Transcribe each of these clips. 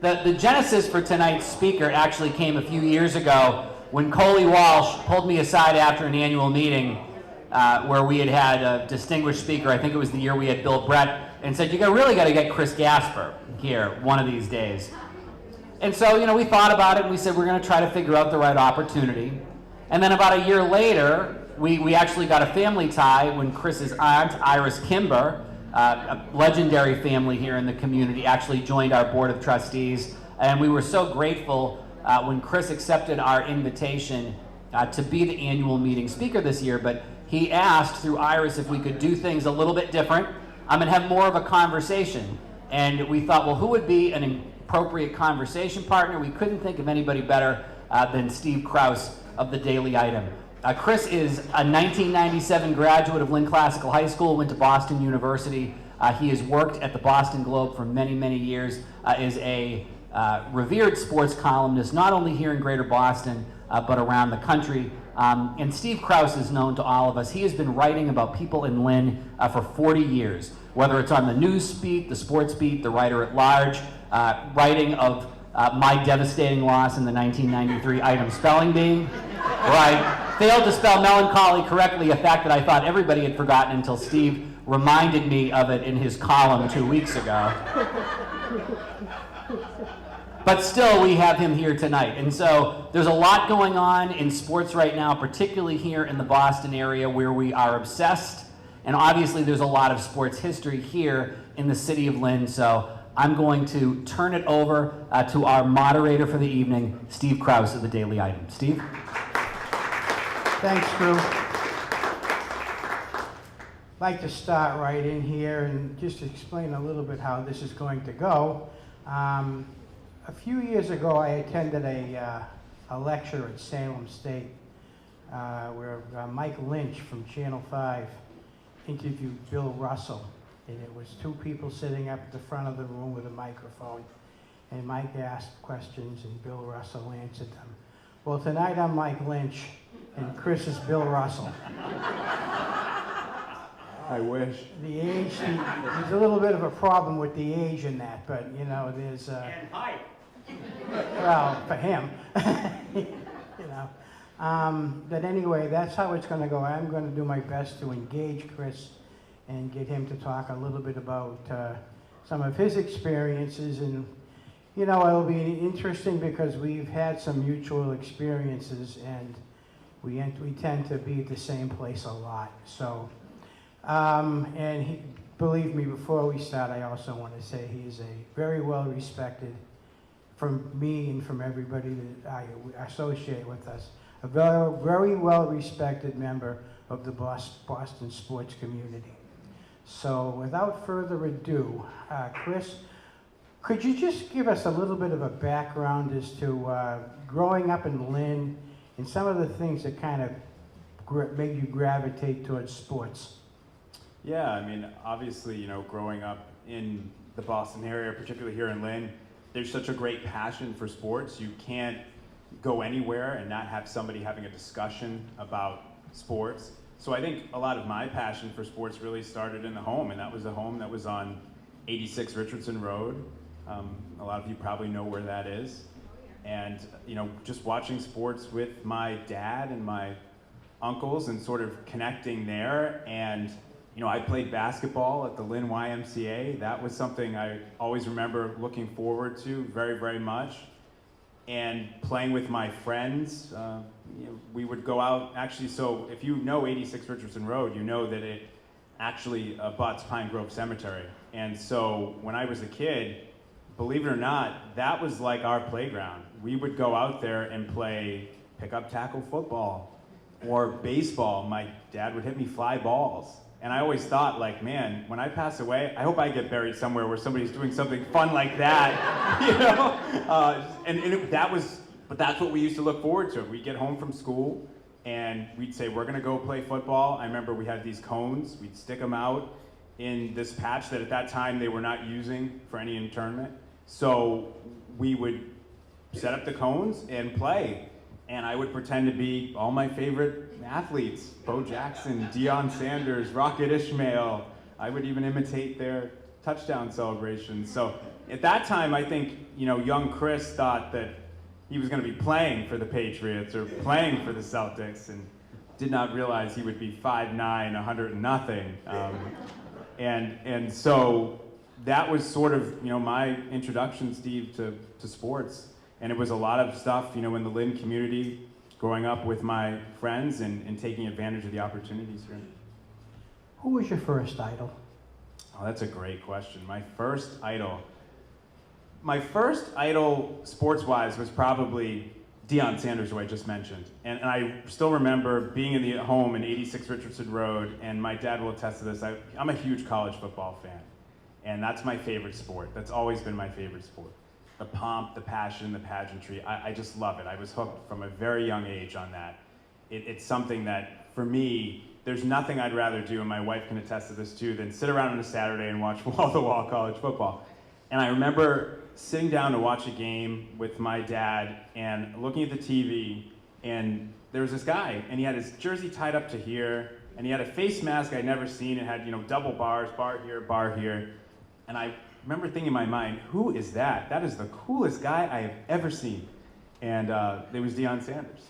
The genesis for tonight's speaker actually came a few years ago when Coley Walsh pulled me aside after an annual meeting where we had a distinguished speaker. I think it was the year we had Bill Brett, and said, really got to get Chris Gasper here one of these days. And so, we thought about it, and we said we're going to try to figure out the right opportunity. And then about a year later, we actually got a family tie when Chris's aunt, Iris Kimber, a legendary family here in the community, actually joined our board of trustees. And we were so grateful when Chris accepted our invitation to be the annual meeting speaker this year. But he asked through Iris if we could do things a little bit different and have more of a conversation. And we thought, well, who would be an appropriate conversation partner? We couldn't think of anybody better than Steve Krause of the Daily Item. Chris is a 1997 graduate of Lynn Classical High School, went to Boston University. He has worked at the Boston Globe for many, many years, is a revered sports columnist, not only here in Greater Boston, but around the country. And Steve Krause is known to all of us. He has been writing about people in Lynn for 40 years, whether it's on the news beat, the sports beat, the writer at large, writing of my devastating loss in the 1993 Item spelling bee, where I failed to spell melancholy correctly, a fact that I thought everybody had forgotten until Steve reminded me of it in his column 2 weeks ago. But still, we have him here tonight. And so there's a lot going on in sports right now, particularly here in the Boston area where we are obsessed. And obviously there's a lot of sports history here in the city of Lynn. So I'm going to turn it over to our moderator for the evening, Steve Krause of the Daily Item. Steve? Thanks, Drew. I'd like to start right in here and just explain a little bit how this is going to go. A few years ago, I attended a lecture at Salem State where Mike Lynch from Channel 5 interviewed Bill Russell. And it was two people sitting up at the front of the room with a microphone. And Mike asked questions and Bill Russell answered them. Well, tonight I'm Mike Lynch and Chris is Bill Russell. I wish. The age, there's a little bit of a problem with the age in that, but there's... And height. Well, for him, But anyway, that's how it's going to go. I'm going to do my best to engage Chris and get him to talk a little bit about some of his experiences. And, it'll be interesting because we've had some mutual experiences and we tend to be at the same place a lot. So, believe me, before we start, I also want to say he is a very well respected, from me and from everybody that I associate with us, a very, very well respected member of the Boston sports community. So without further ado, Chris, could you just give us a little bit of a background as to growing up in Lynn and some of the things that kind of made you gravitate towards sports? Yeah, I mean, obviously, growing up in the Boston area, particularly here in Lynn, there's such a great passion for sports. You can't go anywhere and not have somebody having a discussion about sports. So I think a lot of my passion for sports really started in the home, and that was a home that was on 86 Richardson Road. A lot of you probably know where that is. And, just watching sports with my dad and my uncles and sort of connecting there. And, I played basketball at the Lynn YMCA. That was something I always remember looking forward to very, very much. And playing with my friends, we would go out, actually, so if you know 86 Richardson Road, you know that it actually abuts Pine Grove Cemetery. And so when I was a kid, believe it or not, that was like our playground. We would go out there and play pickup tackle football or baseball. My dad would hit me fly balls. And I always thought, man, when I pass away, I hope I get buried somewhere where somebody's doing something fun like that, But that's what we used to look forward to. We'd get home from school, and we'd say, we're gonna go play football. I remember we had these cones. We'd stick them out in this patch that at that time they were not using for any internment. So we would set up the cones and play. And I would pretend to be all my favorite athletes, Bo Jackson, Deion Sanders, Rocket Ishmael. I would even imitate their touchdown celebrations. So At that time, I think, young Chris thought that he was going to be playing for the Patriots or playing for the Celtics, and did not realize he would be 5'9", 100 and nothing. And so that was sort of, my introduction, Steve, to sports. And it was a lot of stuff, in the Lynn community, growing up with my friends and taking advantage of the opportunities here. Who was your first idol? Oh, that's a great question. My first idol, sports-wise, was probably Deion Sanders, who I just mentioned. And I still remember being in the home in 86 Richardson Road, and my dad will attest to this. I'm a huge college football fan, and that's my favorite sport. That's always been my favorite sport. The pomp, the passion, the pageantry, I just love it. I was hooked from a very young age on that. It's something that, for me, there's nothing I'd rather do, and my wife can attest to this too, than sit around on a Saturday and watch wall-to-wall college football. And I remember sitting down to watch a game with my dad and looking at the TV, and there was this guy, and he had his jersey tied up to here, and he had a face mask I'd never seen. It had, double bars, bar here. And I remember thinking in my mind, who is that? That is the coolest guy I have ever seen. And it was Deion Sanders.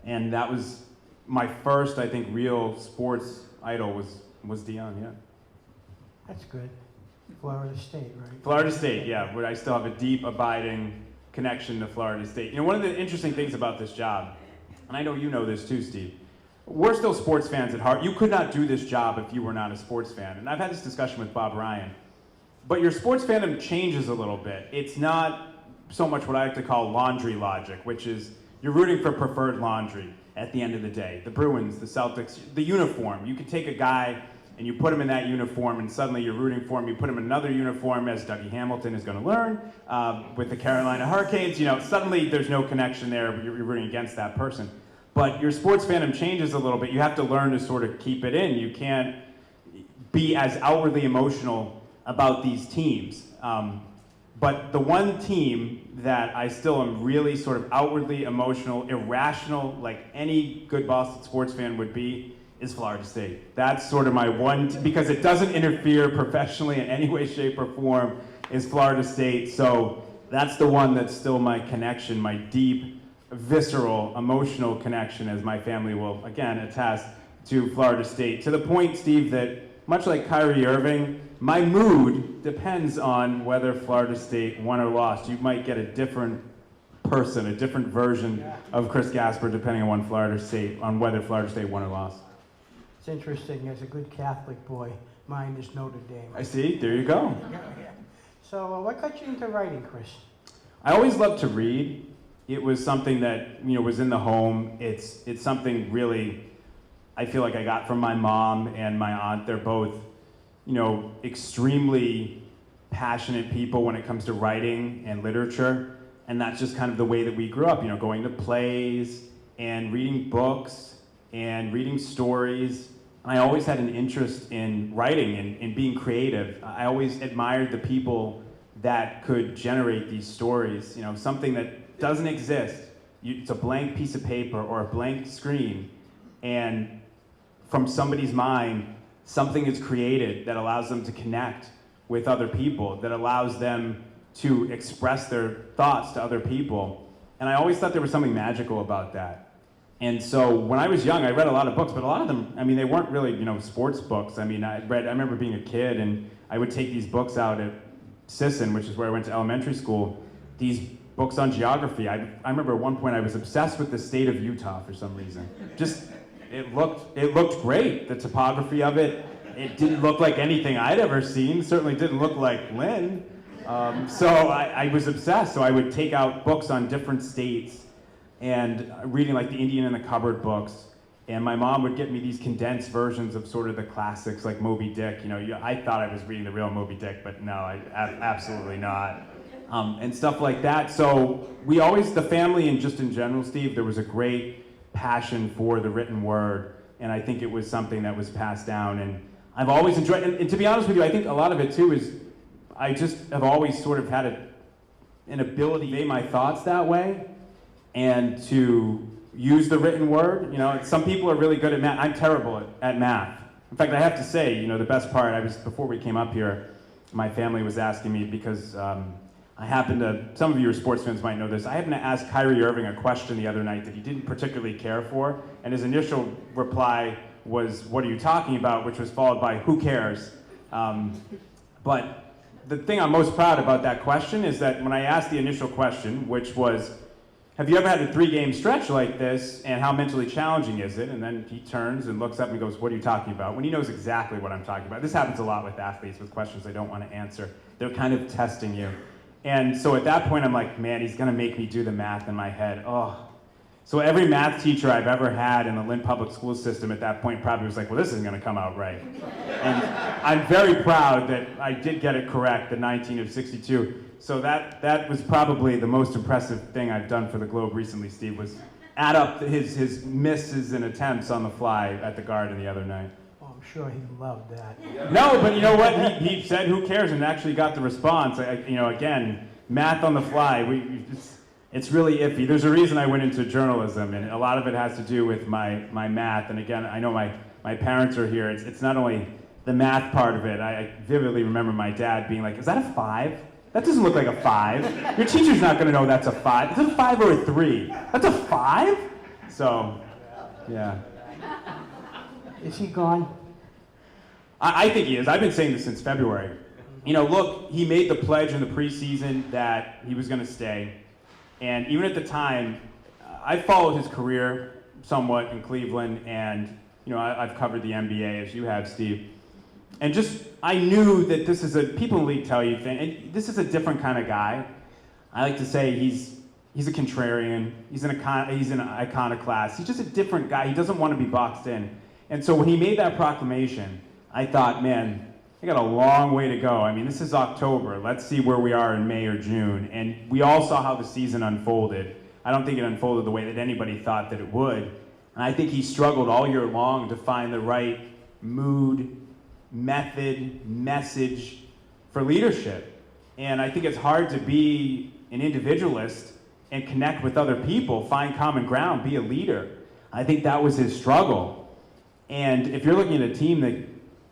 And that was my first, I think, real sports idol was Deion, yeah. That's good. Florida State, right? Florida State, yeah, where I still have a deep, abiding connection to Florida State. One of the interesting things about this job, and I know you know this too, Steve, we're still sports fans at heart. You could not do this job if you were not a sports fan. And I've had this discussion with Bob Ryan. But your sports fandom changes a little bit. It's not so much what I like to call laundry logic, which is you're rooting for preferred laundry at the end of the day. The Bruins, the Celtics, the uniform. You could take a guy and you put him in that uniform, and suddenly you're rooting for him. You put him in another uniform, as Dougie Hamilton is going to learn, with the Carolina Hurricanes. Suddenly there's no connection there. You're rooting against that person. But your sports fandom changes a little bit. You have to learn to sort of keep it in. You can't be as outwardly emotional about these teams. But the one team that I still am really sort of outwardly emotional, irrational, like any good Boston sports fan would be, is Florida State. That's sort of my one, because it doesn't interfere professionally in any way, shape, or form, is Florida State. So that's the one that's still my connection, my deep, visceral, emotional connection, as my family will, again, attest to Florida State. To the point, Steve, that much like Kyrie Irving, my mood depends on whether Florida State won or lost. You might get a different person, a different version of Chris Gasper, depending on whether Florida State won or lost. It's interesting. As a good Catholic boy, mine is Notre Dame. I see. There you go. Yeah. So what got you into writing, Chris? I always loved to read. It was something that was in the home. It's something really I feel like I got from my mom and my aunt. They're both extremely passionate people when it comes to writing and literature, and that's just kind of the way that we grew up. Going to plays and reading books and reading stories. And I always had an interest in writing and being creative. I always admired the people that could generate these stories. Something that doesn't exist. It's a blank piece of paper or a blank screen, and from somebody's mind, something is created that allows them to connect with other people, that allows them to express their thoughts to other people. And I always thought there was something magical about that. And so when I was young, I read a lot of books, but a lot of them, they weren't really, sports books. I remember being a kid, and I would take these books out at Sisson, which is where I went to elementary school, these books on geography. I remember at one point I was obsessed with the state of Utah for some reason. It looked great, the topography of it. It didn't look like anything I'd ever seen. Certainly didn't look like Lynn. So I was obsessed. So I would take out books on different states and reading like the Indian in the Cupboard books. And my mom would get me these condensed versions of sort of the classics like Moby Dick. I thought I was reading the real Moby Dick, but no, absolutely not. And stuff like that. So the family and just in general, Steve, there was a great passion for the written word. And I think it was something that was passed down. And I've always enjoyed, and to be honest with you, I think a lot of it too is I just have always sort of had an ability to convey my thoughts that way and to use the written word. Some people are really good at math. I'm terrible at math. In fact, I have to say, the best part, before we came up here, my family was asking me because some of you are sports fans might know this, I happened to ask Kyrie Irving a question the other night that he didn't particularly care for, and his initial reply was, "What are you talking about?" which was followed by, "Who cares?" But the thing I'm most proud about that question is that when I asked the initial question, which was, have you ever had a 3-game stretch like this, and how mentally challenging is it? And then he turns and looks up and goes, "What are you talking about?" When he knows exactly what I'm talking about. This happens a lot with athletes with questions they don't want to answer. They're kind of testing you. And so at that point, I'm like, man, he's going to make me do the math in my head. Oh. So every math teacher I've ever had in the Lynn public school system at that point probably was like, well, this isn't going to come out right. And I'm very proud that I did get it correct, the 19 of 62. So that was probably the most impressive thing I've done for the Globe recently, Steve, was add up his misses and attempts on the fly at the Garden the other night. Oh, I'm sure he loved that. No, but you know what? He said, "Who cares?" and actually got the response. Again, math on the fly. It's really iffy. There's a reason I went into journalism, and a lot of it has to do with my math. And again, I know my parents are here. It's not only the math part of it. I vividly remember my dad being like, "Is that a 5? That doesn't look like a 5. Your teacher's not going to know that's a 5. Is it a 5 or a 3? That's a 5?" So, yeah. Is he gone? I think he is. I've been saying this since February. Look, he made the pledge in the preseason that he was going to stay. And even at the time, I followed his career somewhat in Cleveland, and I've covered the NBA as you have, Steve. And I knew that this is people in the league tell you things, and this is a different kind of guy. I like to say he's a contrarian, he's an iconoclast, he's just a different guy. He doesn't want to be boxed in. And so when he made that proclamation, I thought, man, I got a long way to go. I mean, this is October. Let's see where we are in May or June. And we all saw how the season unfolded. I don't think it unfolded the way that anybody thought that it would. And I think he struggled all year long to find the right mood, method, message for leadership. And I think it's hard to be an individualist and connect with other people, find common ground, be a leader. I think that was his struggle. And if you're looking at a team that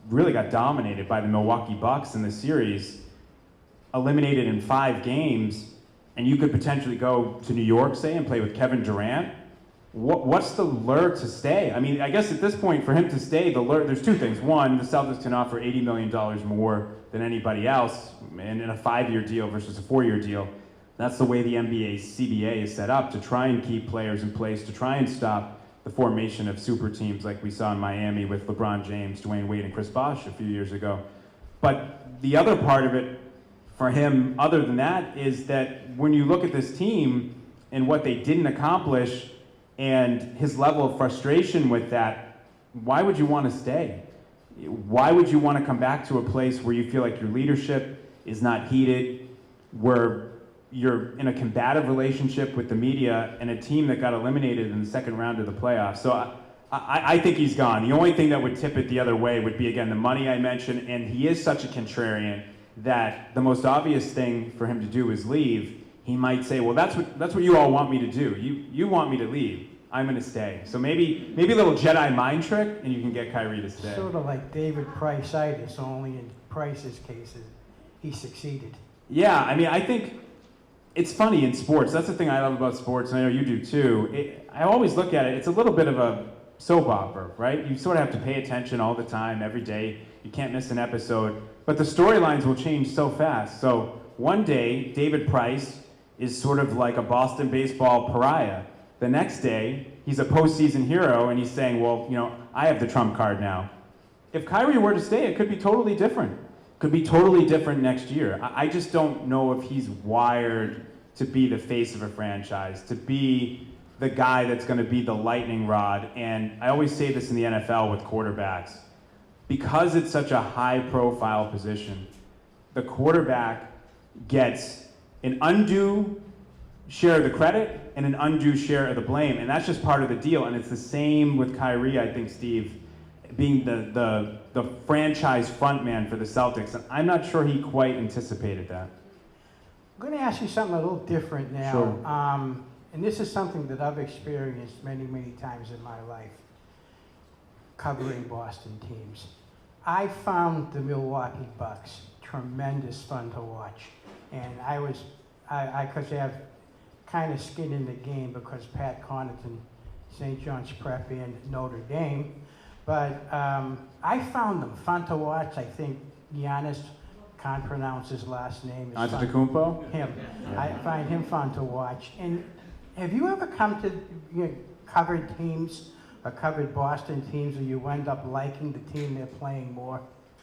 really got dominated by the Milwaukee Bucks in the series, eliminated in 5 games, and you could potentially go to New York, say, and play with Kevin Durant, what's the lure to stay? I mean, I guess at this point, for him to stay, there's 2 things. One, the Celtics can offer $80 million more than anybody else, and in a 5-year deal versus a 4-year deal. That's the way the NBA CBA is set up, to try and keep players in place, to try and stop the formation of super teams like we saw in Miami with LeBron James, Dwayne Wade, and Chris Bosh a few years ago. But the other part of it for him, other than that, is that when you look at this team and what they didn't accomplish and his level of frustration with that, why would you want to stay? Why would you want to come back to a place where you feel like your leadership is not heated, where you're in a combative relationship with the media, and a team that got eliminated in the second round of the playoffs? So I think he's gone. The only thing that would tip it the other way would be, again, the money I mentioned, and he is such a contrarian that the most obvious thing for him to do is leave. He might say, well, that's what you all want me to do. You want me to leave. I'm going to stay. So maybe a little Jedi mind trick, and you can get Kyrie to stay. Sort of like David Price-itis, only in Price's case, he succeeded. Yeah, I mean, I think it's funny in sports. That's the thing I love about sports, and I know you do too. I always look at it, it's a little bit of a soap opera, right? You sort of have to pay attention all the time, every day. You can't miss an episode. But the storylines will change so fast. So one day, David Price is sort of like a Boston baseball pariah. The next day, he's a postseason hero, and he's saying, well, I have the trump card now. If Kyrie were to stay, it could be totally different. Could be totally different next year. I just don't know if he's wired to be the face of a franchise, to be the guy that's going to be the lightning rod. And I always say this in the NFL with quarterbacks. Because it's such a high-profile position, the quarterback gets an undue share of the credit and an undue share of the blame. And that's just part of the deal. And it's the same with Kyrie, I think, Steve, being the franchise frontman for the Celtics. And I'm not sure he quite anticipated that. I'm going to ask you something a little different now. Sure. And this is something that I've experienced many, many times in my life, covering Boston teams. I found the Milwaukee Bucks tremendous fun to watch. And I could have kind of skin in the game because Pat Connaughton, St. John's Prep and Notre Dame. But I found them fun to watch. I think Giannis, can't pronounce his last name. Antetokounmpo? Him. Yeah. I find him fun to watch. And have you ever come to covered teams or covered Boston teams where you end up liking the team they're playing more?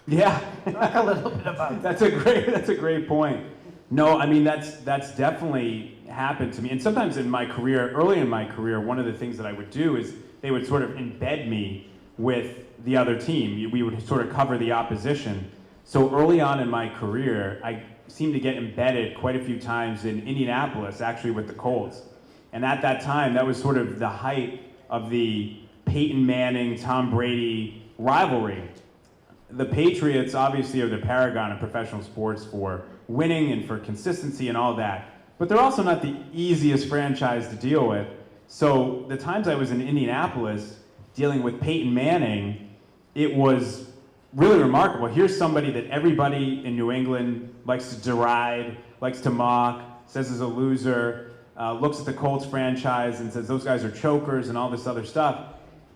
Yeah. Talk a little bit about that. That's a great point. No, I mean that's definitely happened to me. And sometimes in my career, early in my career, one of the things that I would do is they would sort of embed me with the other team. We would sort of cover the opposition. So early on in my career, I seemed to get embedded quite a few times in Indianapolis, actually with the Colts. And at that time, that was sort of the height of the Peyton Manning, Tom Brady rivalry. The Patriots obviously are the paragon of professional sports for winning and for consistency and all that. But they're also not the easiest franchise to deal with. So the times I was in Indianapolis dealing with Peyton Manning, it was really remarkable. Here's somebody that everybody in New England likes to deride, likes to mock, says is a loser, looks at the Colts franchise and says those guys are chokers and all this other stuff.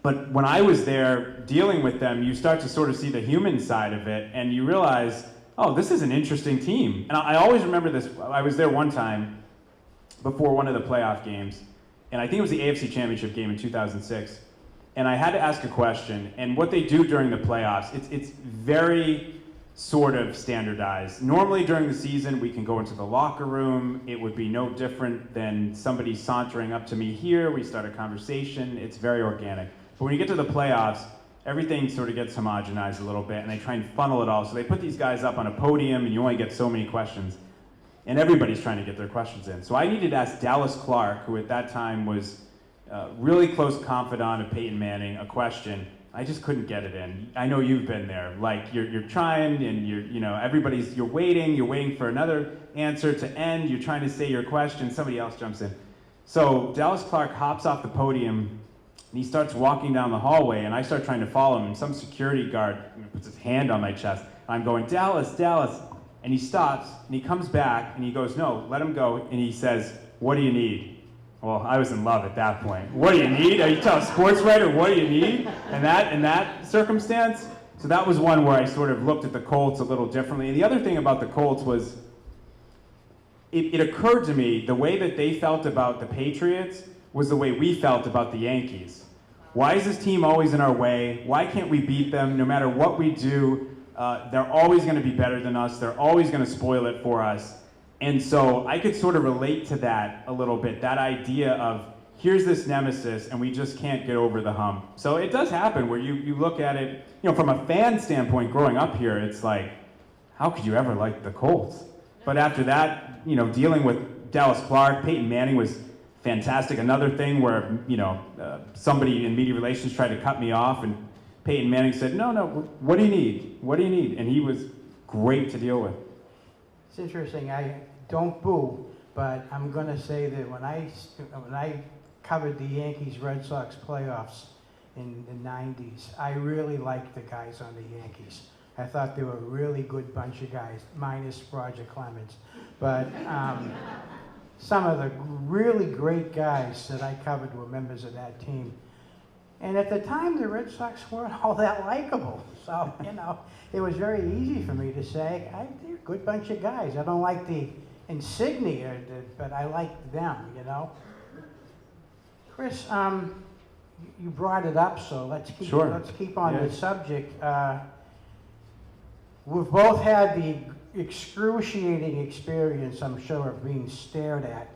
But when I was there dealing with them, you start to sort of see the human side of it, and you realize, oh, this is an interesting team. And I always remember this. I was there one time before one of the playoff games, and I think it was the AFC Championship game in 2006. And I had to ask a question, and what they do during the playoffs, it's very sort of standardized. Normally during the season, we can go into the locker room. It would be no different than somebody sauntering up to me here. We start a conversation. It's very organic. But when you get to the playoffs, everything sort of gets homogenized a little bit, and they try and funnel it all. So they put these guys up on a podium, and you only get so many questions. And everybody's trying to get their questions in. So I needed to ask Dallas Clark, who at that time was really close confidant of Peyton Manning, a question. I just couldn't get it in. I know you've been there. Like you're trying, and you're waiting for another answer to end. You're trying to say your question. Somebody else jumps in. So Dallas Clark hops off the podium, and he starts walking down the hallway, and I start trying to follow him. And some security guard puts his hand on my chest. I'm going, Dallas, Dallas, and he stops, and he comes back, and he goes, no, let him go, and he says, what do you need? Well, I was in love at that point. What do you need? Are you telling a sports writer, what do you need? And in that circumstance, so that was one where I sort of looked at the Colts a little differently. And the other thing about the Colts was, it occurred to me, the way that they felt about the Patriots was the way we felt about the Yankees. Why is this team always in our way? Why can't we beat them? No matter what we do, they're always going to be better than us. They're always going to spoil it for us. And so I could sort of relate to that a little bit, that idea of here's this nemesis and we just can't get over the hump. So it does happen where you look at it, from a fan standpoint growing up here, it's like, how could you ever like the Colts? But after that, dealing with Dallas Clark, Peyton Manning was fantastic. Another thing where, somebody in media relations tried to cut me off and Peyton Manning said, no, what do you need? What do you need? And he was great to deal with. It's interesting. I don't boo, but I'm going to say that when I covered the Yankees-Red Sox playoffs in the 90s, I really liked the guys on the Yankees. I thought they were a really good bunch of guys, minus Roger Clemens. But some of the really great guys that I covered were members of that team. And at the time, the Red Sox weren't all that likable. So, it was very easy for me to say, they're a good bunch of guys. I don't like the insignia, but I like them, Chris, you brought it up, so let's keep on the subject. We've both had the excruciating experience, I'm sure, of being stared at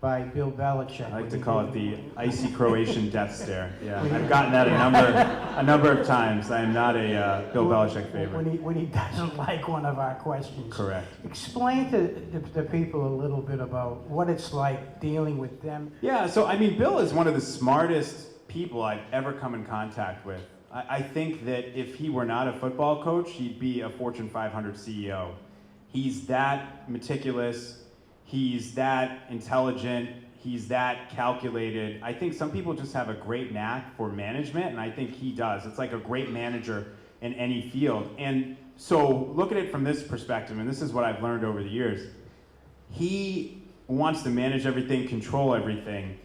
by Bill Belichick. I like to call it the icy Croatian death stare. Yeah, I've gotten that a number of times. I am not a Bill Belichick favorite. When he doesn't like one of our questions. Correct. Explain to the people a little bit about what it's like dealing with them. Yeah, so Bill is one of the smartest people I've ever come in contact with. I think that if he were not a football coach, he'd be a Fortune 500 CEO. He's that meticulous. He's that intelligent, he's that calculated. I think some people just have a great knack for management, and I think he does. It's like a great manager in any field. And so look at it from this perspective, and this is what I've learned over the years. he wants to manage everything, control everything.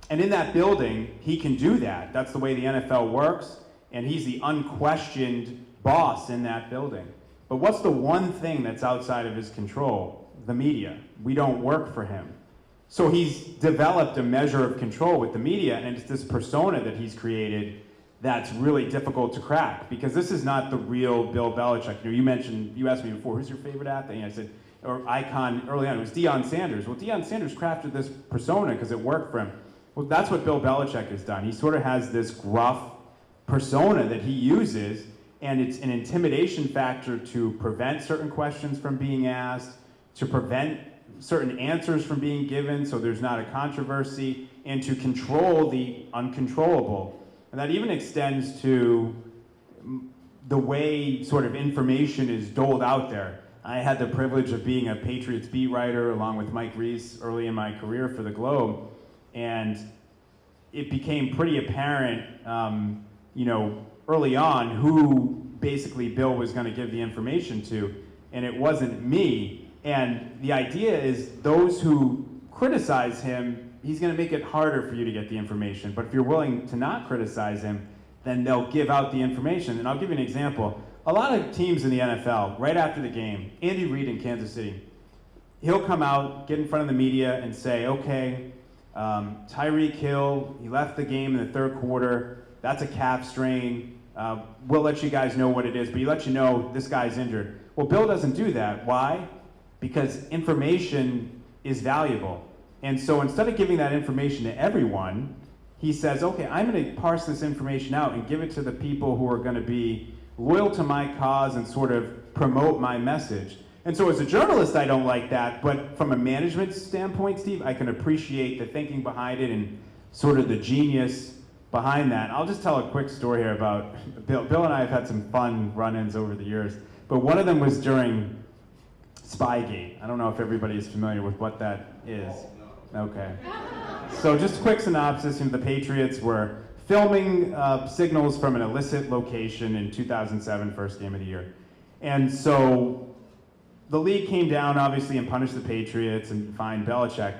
And in that building, he can do that. That's the way the NFL works, and he's the unquestioned boss in that building. But what's the one thing that's outside of his control? The media. We don't work for him. So he's developed a measure of control with the media, and it's this persona that he's created that's really difficult to crack, because this is not the real Bill Belichick. You asked me before, who's your favorite athlete? And I said, or icon early on, it was Deion Sanders. Well, Deion Sanders crafted this persona because it worked for him. Well, that's what Bill Belichick has done. He sort of has this gruff persona that he uses, and it's an intimidation factor to prevent certain questions from being asked, to prevent certain answers from being given so there's not a controversy, and to control the uncontrollable. And that even extends to the way sort of information is doled out there. I had the privilege of being a Patriots beat writer along with Mike Reese early in my career for the Globe, and it became pretty apparent, early on who basically Bill was going to give the information to, and it wasn't me. And the idea is those who criticize him, he's going to make it harder for you to get the information. But if you're willing to not criticize him, then they'll give out the information. And I'll give you an example. A lot of teams in the NFL, right after the game, Andy Reid in Kansas City, he'll come out, get in front of the media and say, okay, Tyreek Hill, he left the game in the third quarter. That's a calf strain. We'll let you guys know what it is, but he lets you know this guy's injured. Well, Bill doesn't do that. Why? Because information is valuable. And so instead of giving that information to everyone, he says, okay, I'm going to parse this information out and give it to the people who are going to be loyal to my cause and sort of promote my message. And so as a journalist, I don't like that, but from a management standpoint, Steve, I can appreciate the thinking behind it and sort of the genius behind that. I'll just tell a quick story here about Bill. Bill and I have had some fun run-ins over the years, but one of them was during Spygate. I don't know if everybody is familiar with what that is. Okay. So just a quick synopsis, the Patriots were filming signals from an illicit location in 2007, first game of the year. And so the league came down, obviously, and punished the Patriots and fined Belichick.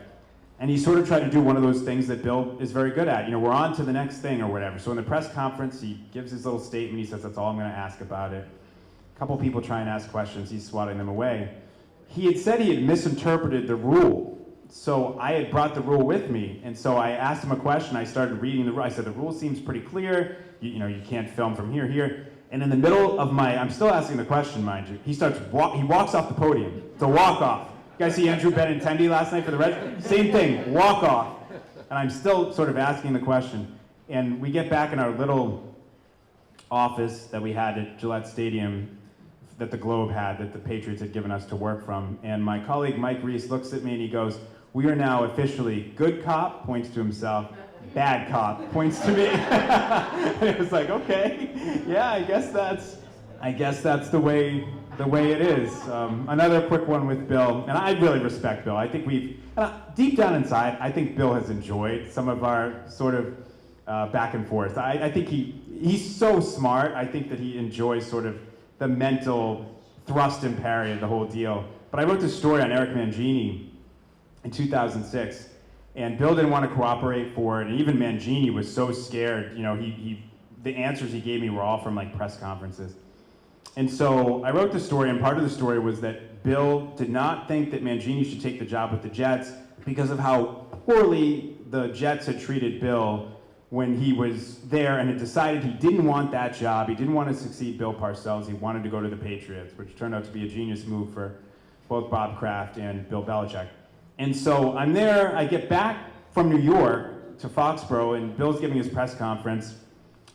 And he sort of tried to do one of those things that Bill is very good at. We're on to the next thing or whatever. So in the press conference, he gives his little statement. He says, that's all I'm going to ask about it. A couple people try and ask questions. He's swatting them away. He had said he had misinterpreted the rule. So I had brought the rule with me. And so I asked him a question. I started reading the rule. I said, the rule seems pretty clear. You can't film from here. And in the middle of I'm still asking the question, mind you, he walks off the podium. It's a walk-off. You guys see Andrew Benintendi last night for the Reds? Same thing, walk-off. And I'm still sort of asking the question. And we get back in our little office that we had at Gillette Stadium that the Globe had, that the Patriots had given us to work from. And my colleague Mike Reese looks at me and he goes, we are now officially good cop, points to himself, bad cop, points to me. And it was like, okay, yeah, I guess that's the way it is. Another quick one with Bill, and I really respect Bill. I think deep down inside, I think Bill has enjoyed some of our sort of back and forth. I think he's so smart. I think that he enjoys sort of the mental thrust and parry of the whole deal. But I wrote this story on Eric Mangini in 2006, and Bill didn't want to cooperate for it, and even Mangini was so scared. The answers he gave me were all from like press conferences. And so I wrote the story, and part of the story was that Bill did not think that Mangini should take the job with the Jets because of how poorly the Jets had treated Bill when he was there, and had decided he didn't want that job. He didn't want to succeed Bill Parcells. He wanted to go to the Patriots, which turned out to be a genius move for both Bob Kraft and Bill Belichick. And so I'm there, I get back from New York to Foxborough, and Bill's giving his press conference,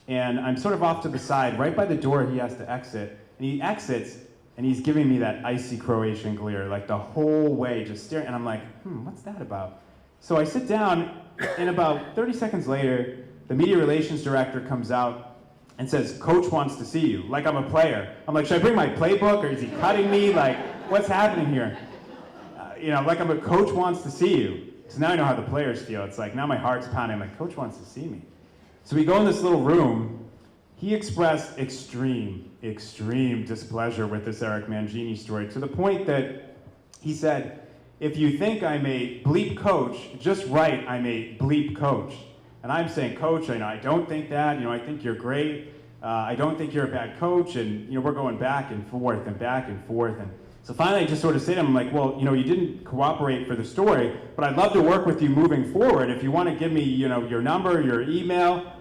and I'm sort of off to the side. Right by the door, he has to exit, and he exits, and he's giving me that icy Croatian glare, like the whole way, just staring, and I'm like, what's that about? So I sit down, and about 30 seconds later, the media relations director comes out and says, Coach wants to see you, like I'm a player. I'm like, should I bring my playbook, or is he cutting me? Like, what's happening here? Like I'm a Coach wants to see you. So now I know how the players feel. It's like, now my heart's pounding. I'm like, Coach wants to see me. So we go in this little room. He expressed extreme displeasure with this Eric Mangini story, to the point that he said, if you think I'm a bleep coach, just write I'm a bleep coach. And I'm saying, Coach, I don't think that, I think you're great. I don't think you're a bad coach. And, we're going back and forth and back and forth. And so finally I just sort of say to him, I'm like, well, you didn't cooperate for the story, but I'd love to work with you moving forward. If you want to give me, your number, your email,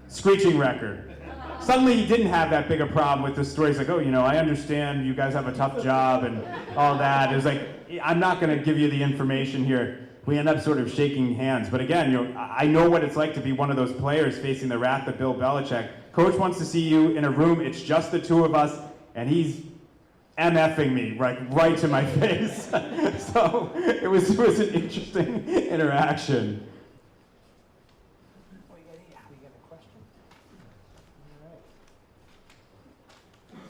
screeching record. Suddenly he didn't have that big a problem with the story. He's like, oh, I understand you guys have a tough job and all that. It was like, I'm not going to give you the information here. We end up sort of shaking hands. But again, I know what it's like to be one of those players facing the wrath of Bill Belichick. Coach wants to see you in a room. It's just the two of us, and he's MFing me right to my face. So it was an interesting interaction. We got a question? All right.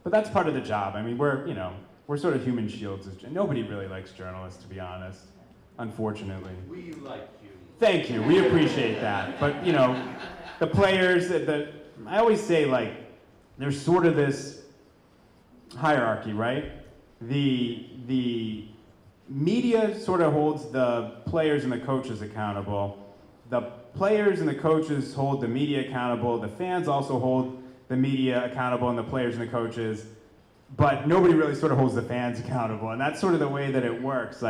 But that's part of the job. I mean, we're sort of human shields. Nobody really likes journalists, to be honest, unfortunately. We like you. Thank you. We appreciate that. But, the players, I always say, there's sort of this hierarchy, right? The media sort of holds the players and the coaches accountable. The players and the coaches hold the media accountable. The fans also hold the media accountable and the players and the coaches. But nobody really sort of holds the fans accountable. And that's sort of the way that it works.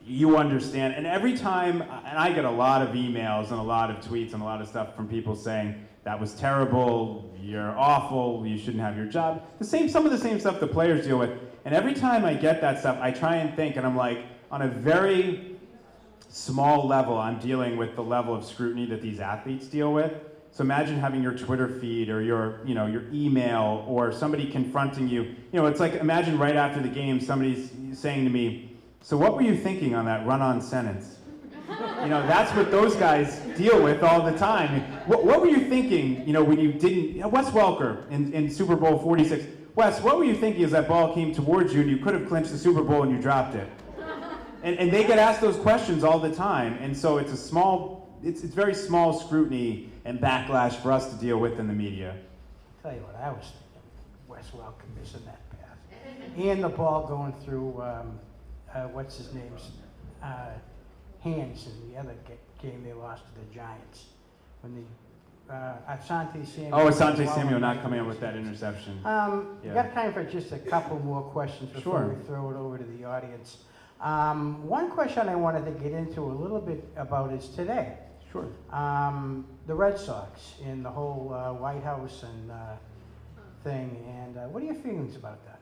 You understand. And every time, and I get a lot of emails and a lot of tweets and a lot of stuff from people saying, that was terrible, you're awful, you shouldn't have your job. Some of the same stuff the players deal with. And every time I get that stuff, I try and think, and I'm like, on a very small level, I'm dealing with the level of scrutiny that these athletes deal with. So imagine having your Twitter feed or your email or somebody confronting you. It's like, imagine right after the game, somebody's saying to me, so what were you thinking on that run-on sentence? That's what those guys deal with all the time. What were you thinking, when you didn't, Wes Welker in Super Bowl 46. Wes, what were you thinking as that ball came towards you and you could have clinched the Super Bowl and you dropped it? And they get asked those questions all the time. And so it's very small scrutiny and backlash for us to deal with in the media. I'll tell you what I was thinking. Wes Welker missing that pass. And the ball going through, what's his name's hands in the other game they lost to the Giants. When the Asante Samuel. Oh, Asante Samuel not coming up with that interception. You got time for just a couple more questions before we throw it over to the audience. One question I wanted to get into a little bit about is today. Sure. The Red Sox and the whole White House and thing. And what are your feelings about that?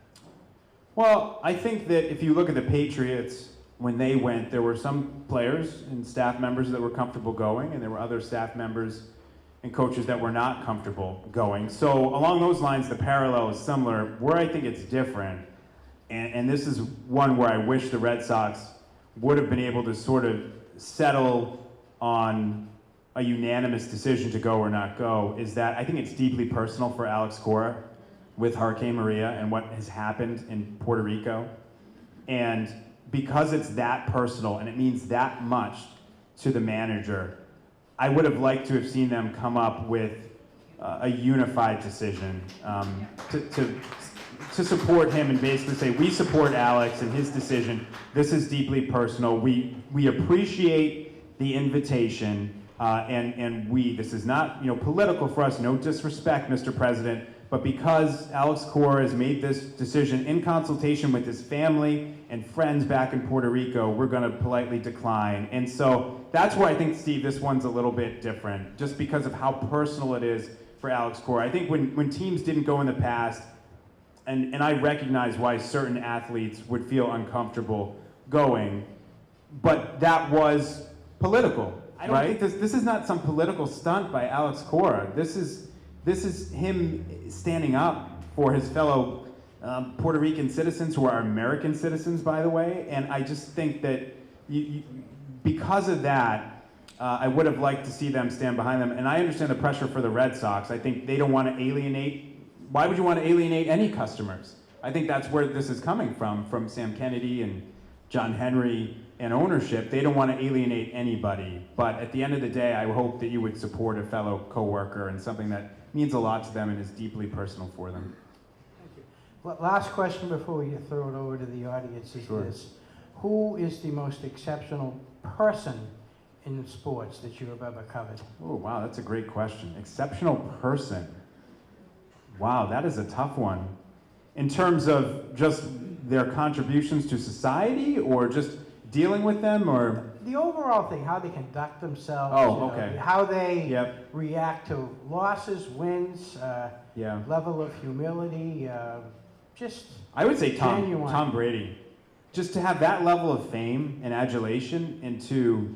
Well, I think that if you look at the Patriots, when they went, there were some players and staff members that were comfortable going, and there were other staff members and coaches that were not comfortable going. So along those lines, the parallel is similar. Where I think it's different, and this is one where I wish the Red Sox would have been able to sort of settle on a unanimous decision to go or not go, is that I think it's deeply personal for Alex Cora with Hurricane Maria and what has happened in Puerto Rico. And because it's that personal and it means that much to the manager, I would have liked to have seen them come up with a unified decision to support him and basically say, we support Alex and his decision. This is deeply personal. We appreciate the invitation, and this is not political for us, no disrespect, Mr. President, but because Alex Cora has made this decision in consultation with his family and friends back in Puerto Rico, we're going to politely decline. And so that's where I think, Steve, this one's a little bit different, just because of how personal it is for Alex Cora. I think when teams didn't go in the past, and I recognize why certain athletes would feel uncomfortable going, but that was political. I don't think this is not some political stunt by Alex Cora. This is him standing up for his fellow Puerto Rican citizens, who are American citizens, by the way. And I just think that because of that, I would have liked to see them stand behind them. And I understand the pressure for the Red Sox. I think they don't want to alienate. Why would you want to alienate any customers? I think that's where this is coming from Sam Kennedy and John Henry and ownership. They don't want to alienate anybody. But at the end of the day, I hope that you would support a fellow coworker and something that means a lot to them and is deeply personal for them. Thank you. Last question before we throw it over to the audience is this. who is the most exceptional person in sports that you have ever covered? Oh, wow, that's a great question. Exceptional person. Wow, that is a tough one. In terms of just their contributions to society, or just dealing with them, or? The overall thing, how they conduct themselves. Oh, you know, okay. how they Yep. react to losses, wins, Yeah. level of humility, just I would say genuine. Tom Brady. Just to have that level of fame and adulation, and to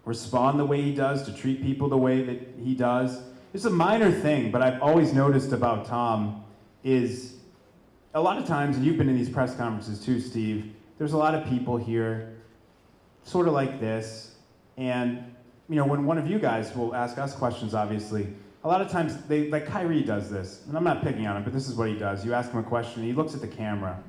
respond the way he does, to treat people the way that he does. It's a minor thing, but I've always noticed about Tom is a lot of times, and you've been in these press conferences too, Steve, there's a lot of people here sort of like this, and when one of you guys will ask us questions, obviously, a lot of times, like Kyrie does this, and I'm not picking on him, but this is what he does. You ask him a question, he looks at the camera.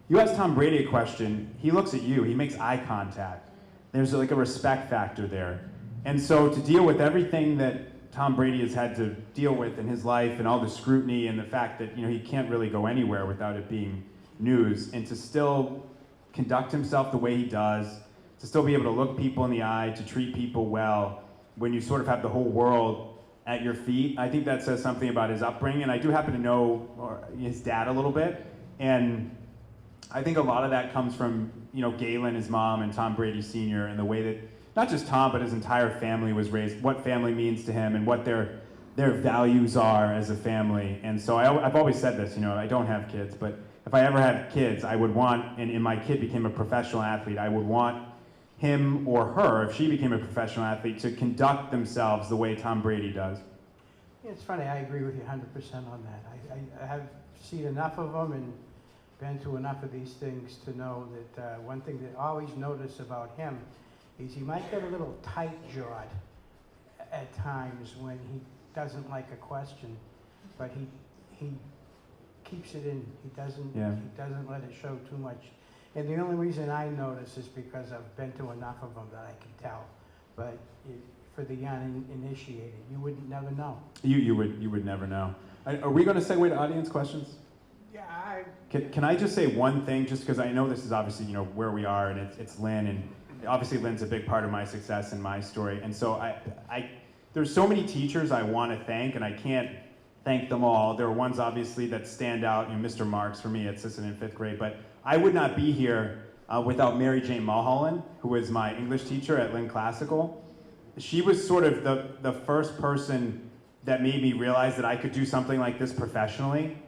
You ask Tom Brady a question, he looks at you, he makes eye contact. There's like a respect factor there. And so to deal with everything that Tom Brady has had to deal with in his life, and all the scrutiny, and the fact that he can't really go anywhere without it being news, and to still conduct himself the way he does, to still be able to look people in the eye, to treat people well, when you sort of have the whole world at your feet, I think that says something about his upbringing. And I do happen to know his dad a little bit, and I think a lot of that comes from Galen, his mom, and Tom Brady Sr., and the way that not just Tom, but his entire family was raised, what family means to him, and what their values are as a family. And so I've always said this, I don't have kids, but if I ever had kids, I would want, and my kid became a professional athlete, I would want him or her, if she became a professional athlete, to conduct themselves the way Tom Brady does. Yeah, it's funny, I agree with you 100% on that. I have seen enough of them and been to enough of these things to know that one thing that I always notice about him is he might get a little tight-jawed at times when he doesn't like a question, but he keeps it in. He doesn't let it show too much. And the only reason I notice is because I've been to enough of them that I can tell. But for the uninitiated, you would never know. You would never know. Are we going to segue to audience questions? Yeah, Can I just say one thing, just because I know this is obviously where we are, and it's Lynn, and obviously Lynn's a big part of my success and my story. And so there's so many teachers I want to thank, and I can't thank them all. There are ones obviously that stand out. Mr. Marks for me, assistant in 5th grade, but I would not be here without Mary Jane Mulholland, who was my English teacher at Lynn Classical. She was sort of the first person that made me realize that I could do something like this professionally,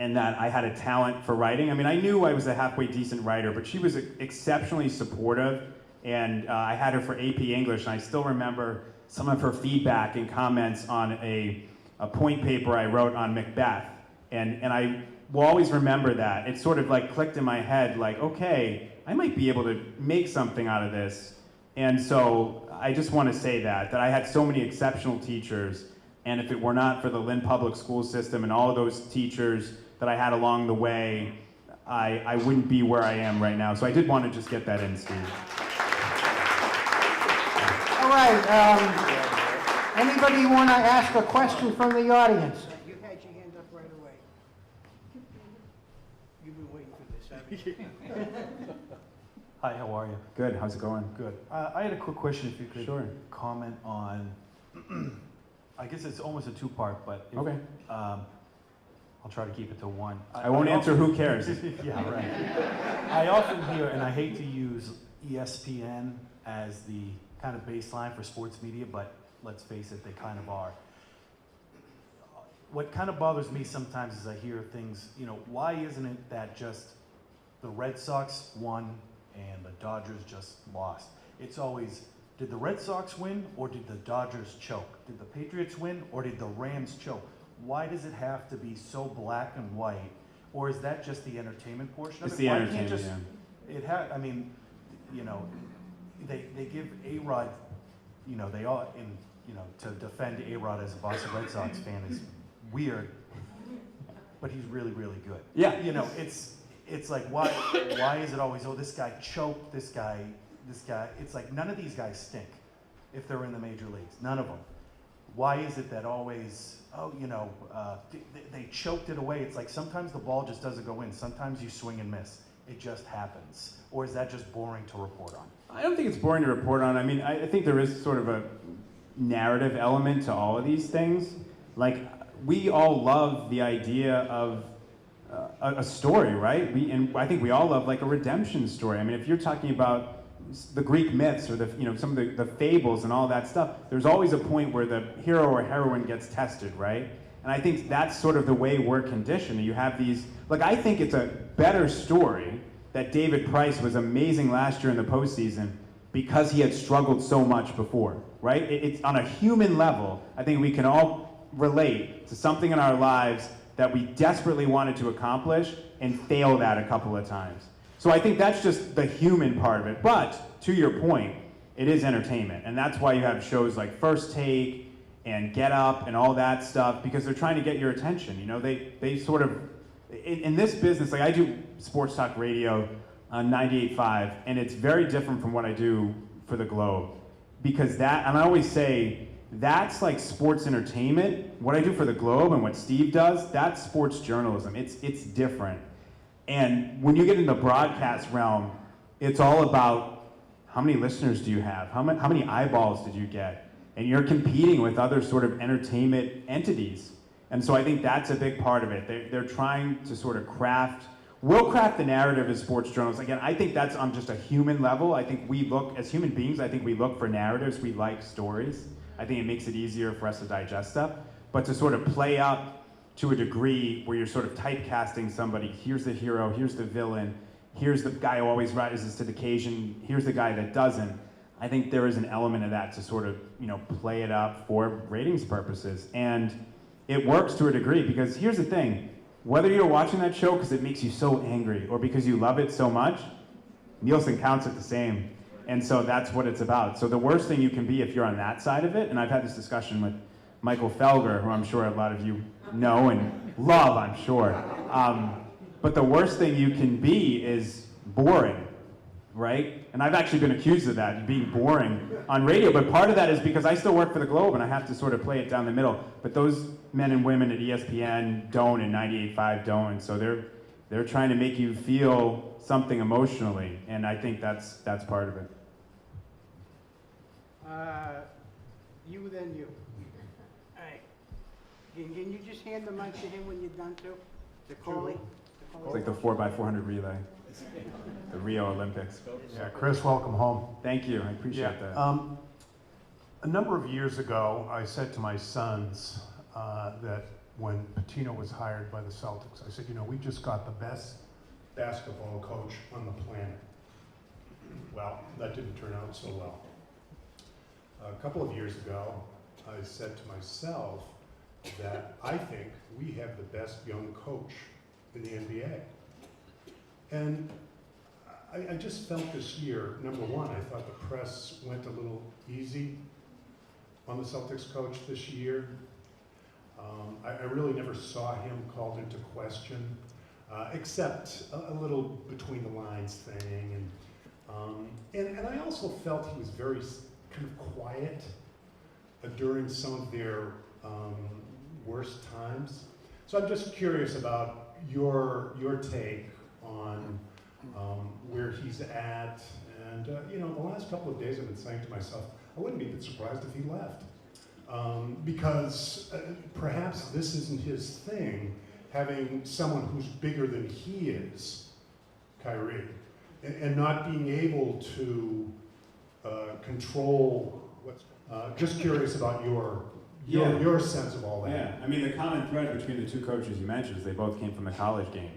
and that I had a talent for writing. I mean, I knew I was a halfway decent writer, but she was exceptionally supportive, and I had her for AP English, and I still remember some of her feedback and comments on a point paper I wrote on Macbeth, and I will always remember that. It sort of like clicked in my head, like, okay, I might be able to make something out of this. And so I just want to say that I had so many exceptional teachers, and if it were not for the Lynn Public School System and all of those teachers that I had along the way, I wouldn't be where I am right now. So I did want to just get that in, Steve. all right. Anybody want to ask a question from the audience? You had your hand up right away. You've been waiting for this, haven't you? Hi, how are you? Good, how's it going? Good. I had a quick question, if you could Sure. comment on, I guess it's almost a two-part, but if, Okay. I'll try to keep it to one. I won't answer who cares. Yeah, right. I often hear, and I hate to use ESPN as the kind of baseline for sports media, but let's face it, they kind of are. What kind of bothers me sometimes is I hear things, why isn't it that just the Red Sox won and the Dodgers just lost? It's always, did the Red Sox win or did the Dodgers choke? Did the Patriots win or did the Rams choke? Why does it have to be so black and white? Or is that just the entertainment portion of It's it? the Why entertainment, can't they give A-Rod, they all, to defend A-Rod as a Boston Red Sox fan is weird, but he's really, really good. Yeah. It's like, why is it always, this guy choked, this guy, it's like none of these guys stink if they're in the major leagues, none of them. Why is it that always, they choked it away? It's like sometimes the ball just doesn't go in, sometimes you swing and miss. it just happens? Or is that just boring to report on? I don't think it's boring to report on. I mean, I think there is sort of a narrative element to all of these things. Like, we all love the idea of a story, right? And I think we all love like a redemption story. I mean, if you're talking about the Greek myths or some of the fables and all that stuff, there's always a point where the hero or heroine gets tested, right? And I think that's sort of the way we're conditioned. You have these, like, I think it's a better story that David Price was amazing last year in the postseason because he had struggled so much before, right? It's on a human level. I think we can all relate to something in our lives that we desperately wanted to accomplish and failed at a couple of times. So I think that's just the human part of it. But to your point, it is entertainment. And that's why you have shows like First Take and Get Up and all that stuff, because they're trying to get your attention. You know, they sort of, in this business, like I do sports talk radio on 98.5, and it's very different from what I do for the Globe. Because that, and I always say, that's like sports entertainment. What I do for the Globe and what Steve does, that's sports journalism. It's different. And when you get in the broadcast realm, it's all about how many listeners do you have? How many eyeballs did you get? And you're competing with other sort of entertainment entities. And so I think that's a big part of it. They're trying to sort of we'll craft the narrative as sports journalists. Again, I think that's on just a human level. I think we look, as human beings, I think we look for narratives. We like stories. I think it makes it easier for us to digest stuff. But to sort of play up to a degree where you're sort of typecasting somebody, here's the hero, here's the villain, here's the guy who always rises to the occasion, here's the guy that doesn't. I think there is an element of that to sort of, play it up for ratings purposes. And it works to a degree, because here's the thing, whether you're watching that show because it makes you so angry or because you love it so much, Nielsen counts it the same. And so that's what it's about. So the worst thing you can be if you're on that side of it, and I've had this discussion with Michael Felger, who I'm sure a lot of you know and love, I'm sure. But the worst thing you can be is boring, right? And I've actually been accused of that, being boring on radio. But part of that is because I still work for the Globe and I have to sort of play it down the middle. But those men and women at ESPN don't, and 98.5 don't. And so they're trying to make you feel something emotionally. And I think that's part of it. You, then you. All right. Can you just hand the mic to him when you're done too? To Coley? It's like the 4x400 relay, the Rio Olympics. Yeah, Chris, welcome home. Than't you, I appreciate that. A number of years ago, I said to my sons that when Pitino was hired by the Celtics, I said, we just got the best basketball coach on the planet. Well, that didn't turn out so well. A couple of years ago, I said to myself that I think we have the best young coach in the NBA. And I just felt this year, number one, I thought the press went a little easy on the Celtics coach this year. I really never saw him called into question, except a little between the lines thing. And I also felt he was very kind of quiet during some of their worst times. So I'm just curious about your take on where he's at. And the last couple of days I've been saying to myself, I wouldn't be surprised if he left. Because perhaps this isn't his thing, having someone who's bigger than he is, Kyrie, and not being able to control what's. Just curious about your sense of all that. Yeah, I mean, the common thread between the two coaches you mentioned is they both came from the college game.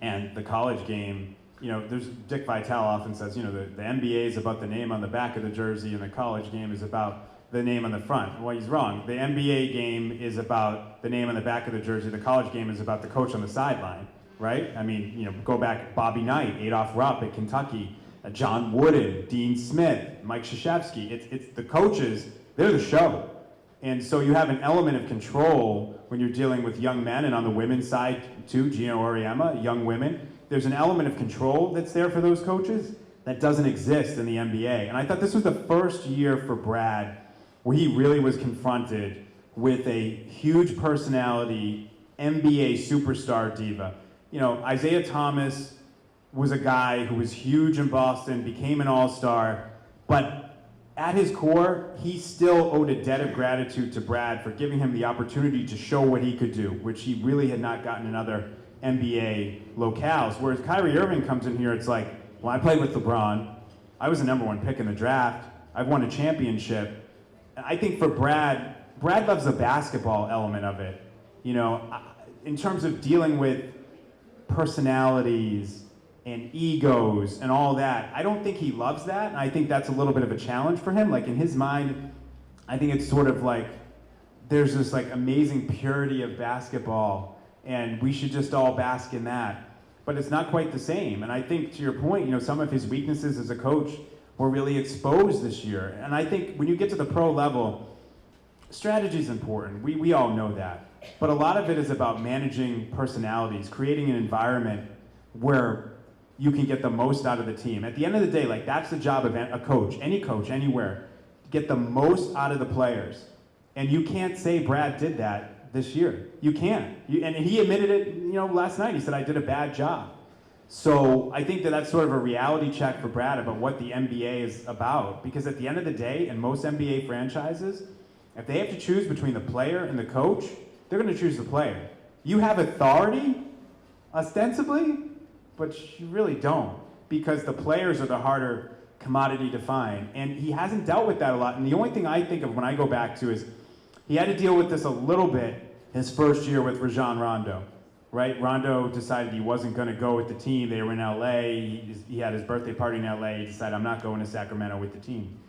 And the college game, there's Dick Vitale often says, the NBA is about the name on the back of the jersey and the college game is about the name on the front. Well, he's wrong. The NBA game is about the name on the back of the jersey. The college game is about the coach on the sideline, right? I mean, go back, Bobby Knight, Adolph Rupp at Kentucky, John Wooden, Dean Smith, Mike Krzyzewski. It's the coaches, they're the show. And so you have an element of control when you're dealing with young men, and on the women's side too, Gino Auriemma, young women. There's an element of control that's there for those coaches that doesn't exist in the NBA. And I thought this was the first year for Brad where he really was confronted with a huge personality, NBA superstar diva. Isaiah Thomas was a guy who was huge in Boston, became an all-star, but at his core, he still owed a debt of gratitude to Brad for giving him the opportunity to show what he could do, which he really had not gotten in other NBA locales. Whereas Kyrie Irving comes in here, it's like, well, I played with LeBron. I was the #1 pick in the draft. I've won a championship. And I think for Brad loves the basketball element of it. You know, in terms of dealing with personalities and egos and all that, I don't think he loves that, and I think that's a little bit of a challenge for him. Like in his mind, I think it's sort of like there's this like amazing purity of basketball, and we should just all bask in that. But it's not quite the same. And I think to your point, you know, some of his weaknesses as a coach were really exposed this year. And I think when you get to the pro level, strategy is important. We all know that. But a lot of it is about managing personalities, creating an environment where you can get the most out of the team. At the end of the day, like that's the job of a coach, anywhere, get the most out of the players. And you can't say Brad did that this year. You can't. And he admitted it, you know, last night. He said, I did a bad job. So I think that that's sort of a reality check for Brad about what the NBA is about. Because at the end of the day, in most NBA franchises, if they have to choose between the player and the coach, they're going to choose the player. You have authority, ostensibly, but you really don't, because the players are the harder commodity to find. And he hasn't dealt with that a lot. And the only thing I think of when I go back to is he had to deal with this a little bit his first year with Rajon Rondo, right? Rondo decided he wasn't going to go with the team. They were in LA. He had his birthday party in LA. He decided, I'm not going to Sacramento with the team.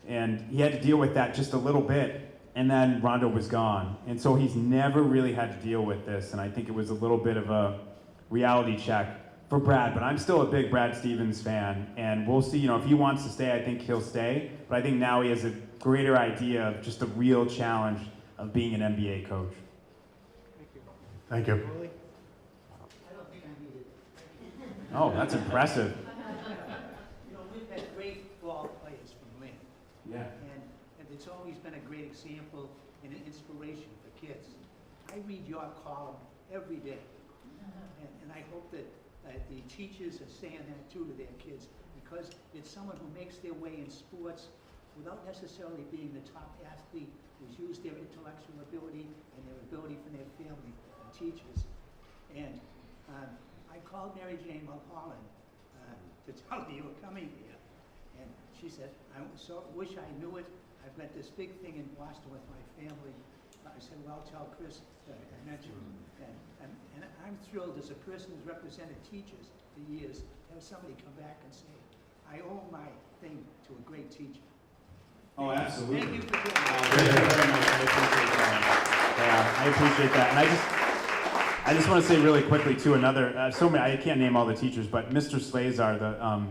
And he had to deal with that just a little bit. And then Rondo was gone. And so he's never really had to deal with this. And I think it was a little bit of a reality check for Brad. But I'm still a big Brad Stevens fan. And we'll see, you know, if he wants to stay, I think he'll stay. But I think now he has a greater idea of just the real challenge of being an NBA coach. Thank you. Oh, that's impressive. You know, we've had great ball players from Lynn. Yeah. And it's always been a great example and an inspiration for kids. I read your column every day. And I hope that the teachers are saying that too to their kids, because it's someone who makes their way in sports without necessarily being the top athlete, who's used their intellectual ability and their ability for their family and teachers. And I called Mary Jane Mulholland to tell her you were coming here. And she said, I so wish I knew it. I've got this big thing in Boston with my family. I said, well, tell Chris that I met you. And I'm thrilled as a person who's represented teachers for years to have somebody come back and say, I owe my thing to a great teacher. Oh, absolutely. Thank you for doing Thank you very much. I appreciate that. Yeah, I appreciate that. And I just want to say really quickly too, another, so many, I can't name all the teachers, but Mr. Slazar, the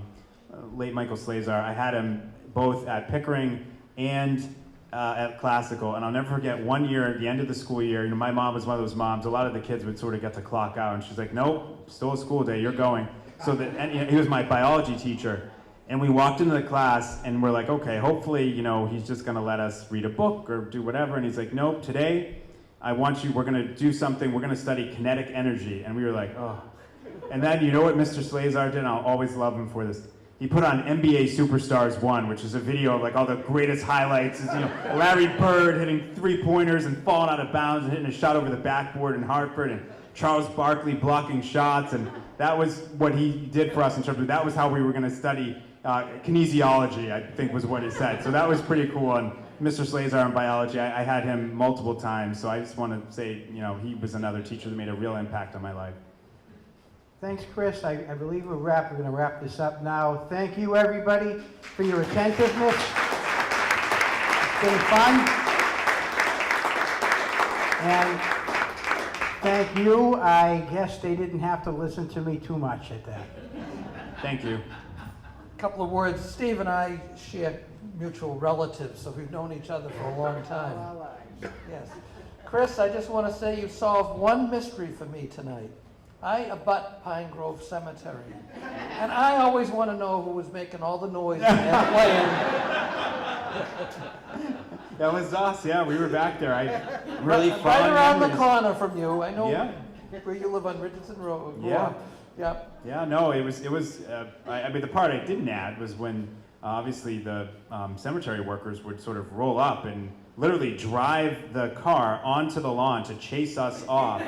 late Michael Slazar, I had him both at Pickering and at Classical, and I'll never forget one year at the end of the school year, you know, my mom was one of those moms, a lot of the kids would sort of get to clock out, and she's like, nope, still a school day, you're going. So and, you know, he was my biology teacher, and we walked into the class, and we're like, okay, hopefully, you know, he's just gonna let us read a book or do whatever, and he's like, nope, today, we're gonna do something, we're gonna study kinetic energy, and we were like, oh. And then, you know what Mr. Slazar did, and I'll always love him for this. He put on NBA Superstars 1, which is a video of like all the greatest highlights. It's, you know, Larry Bird hitting three-pointers and falling out of bounds and hitting a shot over the backboard in Hartford, and Charles Barkley blocking shots, and that was what he did for us in terms of, that was how we were gonna study kinesiology, I think was what he said. So that was pretty cool, and Mr. Slazar in biology, I had him multiple times, so I just want to say, you know, he was another teacher that made a real impact on my life. Thanks, Chris. I believe we're going to wrap this up now. Thank you, everybody, for your attentiveness. It's been fun. And thank you. I guess they didn't have to listen to me too much at that. Thank you. Couple of words. Steve and I share mutual relatives, so we've known each other for a long time. Yes. Chris, I just want to say you solved one mystery for me tonight. I abut Pine Grove Cemetery, and I always want to know who was making all the noise and playing. That was us, yeah, we were back there. Right around the corner from you. I know Yeah. where you live on Richardson Road. Yeah. Yep. Yeah, no, it was. I mean, the part I didn't add was when obviously the cemetery workers would sort of roll up and literally drive the car onto the lawn to chase us off,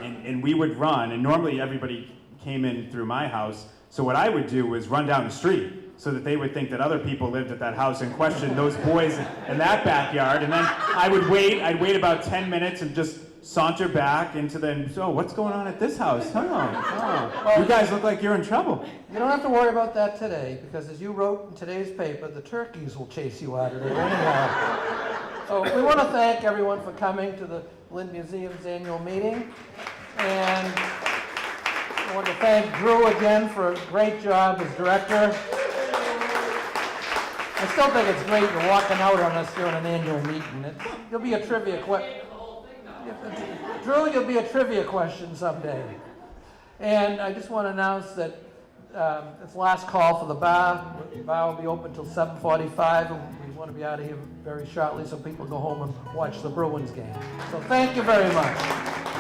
and we would run. And normally everybody came in through my house, so what I would do was run down the street so that they would think that other people lived at that house and question those boys in that backyard. And then I would wait. I'd wait about 10 minutes and just saunter back into the, so what's going on at this house? Oh, you guys look like you're in trouble. You don't have to worry about that today, because as you wrote in today's paper, the turkeys will chase you out of there anyhow. So we want to thank everyone for coming to the Lynn Museum's annual meeting. And I want to thank Drew again for a great job as director. I still think it's great you're walking out on us during an annual meeting. You'll be a trivia question. Drew, you'll be a trivia question someday. And I just want to announce that it's last call for the bar. The bar will be open until 7:45, and we want to be out of here very shortly so people go home and watch the Bruins game. So thank you very much.